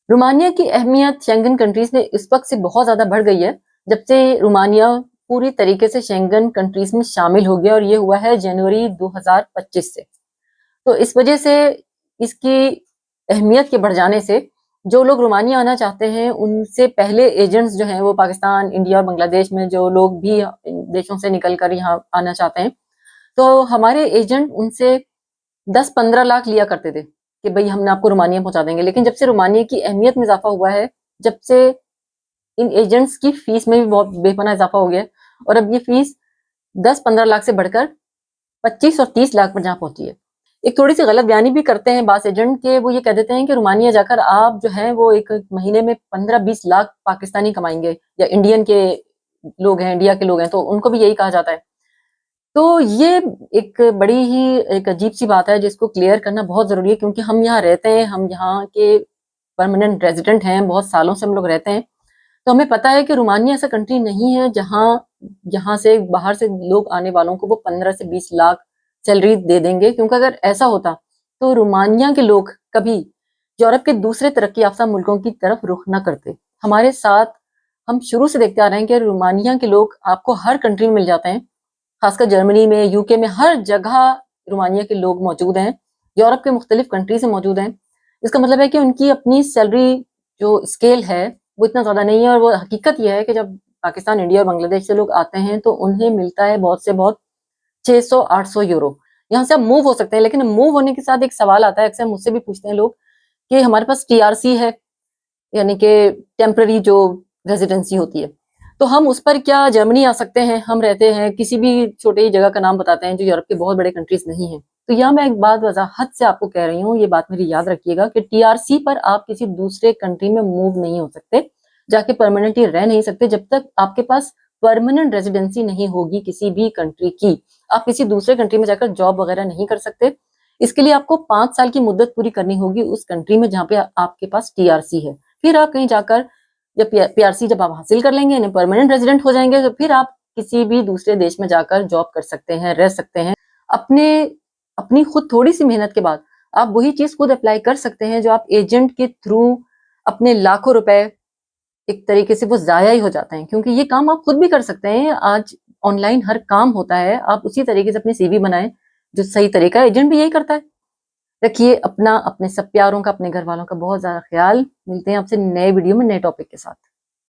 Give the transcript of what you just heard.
Romania की अहमियत Schengen countries में इस वक्त से बहुत ज्यादा बढ़ गई है जब से रोमानिया पूरी तरीके से शेंगन कंट्रीज में शामिल हो गया और ये हुआ है जनवरी 2025 से। तो इस वजह से इसकी अहमियत के बढ़ जाने से जो लोग रोमानिया आना चाहते हैं उनसे पहले एजेंट्स जो हैं वो पाकिस्तान, इंडिया और बांग्लादेश में जो लोग भी देशों से निकलकर यहाँ आना चाहते हैं, तो हमारे एजेंट उनसे 10-15 लाख लिया करते थे कि भाई हमने आपको रोमानिया पहुंचा देंगे। लेकिन जब से रोमानिया की अहमियत में इजाफा हुआ है, जब से इन एजेंट्स की फीस में भी बहुत बेपनाह इजाफा हो गया है और अब ये फीस 10-15 लाख से बढ़कर 25 और 30 लाख पर जहाँ पहुंची है। एक थोड़ी सी गलत बयानी भी करते हैं बास एजेंट के, वो ये कह देते हैं कि रोमानिया जाकर आप जो है वो एक महीने में 15-20 लाख पाकिस्तानी कमाएंगे, या इंडियन के लोग हैं, इंडिया के लोग हैं तो उनको भी यही कहा जाता है। तो ये एक बड़ी ही एक अजीब सी बात है जिसको क्लियर करना बहुत जरूरी है, क्योंकि हम यहाँ रहते हैं, हम यहाँ के परमानेंट रेजिडेंट हैं, बहुत सालों से हम लोग रहते हैं। तो हमें पता है कि रोमानिया ऐसा कंट्री नहीं है जहाँ यहाँ से बाहर से लोग आने वालों को वो 15 से 20 लाख सैलरी दे देंगे, क्योंकि अगर ऐसा होता तो रोमानिया के लोग कभी यूरोप के दूसरे तरक्की याफ्ता मुल्कों की तरफ रुख न करते। हमारे साथ हम शुरू से देखते आ रहे हैं कि रोमानिया के लोग आपको हर कंट्री में मिल जाते हैं, खासकर जर्मनी में, यूके में, हर जगह रोमानिया के लोग मौजूद हैं, यूरोप के मुख्तलिफ कंट्री से मौजूद हैं। इसका मतलब है कि उनकी अपनी सैलरी जो स्केल है वो इतना ज्यादा नहीं है, और वो हकीकत यह है कि जब पाकिस्तान, इंडिया और बांग्लादेश से लोग आते हैं तो उन्हें मिलता है बहुत से बहुत 600-800 यूरो। यहाँ से आप मूव हो सकते हैं, लेकिन मूव होने के साथ एक सवाल आता है, अक्सर मुझसे भी पूछते हैं लोग कि हमारे पास टीआरसी है, यानी कि टेम्पररी जो रेजिडेंसी होती है, तो हम उस पर क्या जर्मनी आ सकते हैं? हम रहते हैं किसी भी छोटे ही जगह का नाम बताते हैं जो यूरोप के बहुत बड़े कंट्रीज नहीं है। तो यह मैं एक बात वजाहत से आपको कह रही हूँ, ये बात मेरी याद रखिएगा कि टीआरसी पर आप किसी दूसरे कंट्री में मूव नहीं हो सकते, जाके परमानेंटली रह नहीं सकते जब तक आपके पास परमानेंट रेजिडेंसी नहीं होगी किसी भी कंट्री की। आप किसी दूसरे कंट्री में जाकर जॉब वगैरह नहीं कर सकते। इसके लिए आपको 5 साल की मुद्दत पूरी करनी होगी उस कंट्री में जहाँ पे आपके पास टीआरसी है। फिर आप कहीं जाकर जब पीआरसी जब आप हासिल कर लेंगे, यानी परमानेंट रेजिडेंट हो जाएंगे, तो फिर आप किसी भी दूसरे देश में जाकर जॉब कर सकते हैं, रह सकते हैं। अपने अपनी खुद थोड़ी सी मेहनत के बाद आप वही चीज खुद अप्लाई कर सकते हैं जो आप एजेंट के थ्रू अपने लाखों रुपए एक तरीके से वो जाया ही हो जाते हैं, क्योंकि ये काम आप खुद भी कर सकते हैं। आज ऑनलाइन हर काम होता है, आप उसी तरीके से अपनी सीवी बनाएं जो सही तरीका है। एजेंट भी यही करता है। रखिए अपना, अपने सब प्यारों का, अपने घर वालों का बहुत ज्यादा ख्याल। मिलते हैं आपसे नए वीडियो में नए टॉपिक के साथ।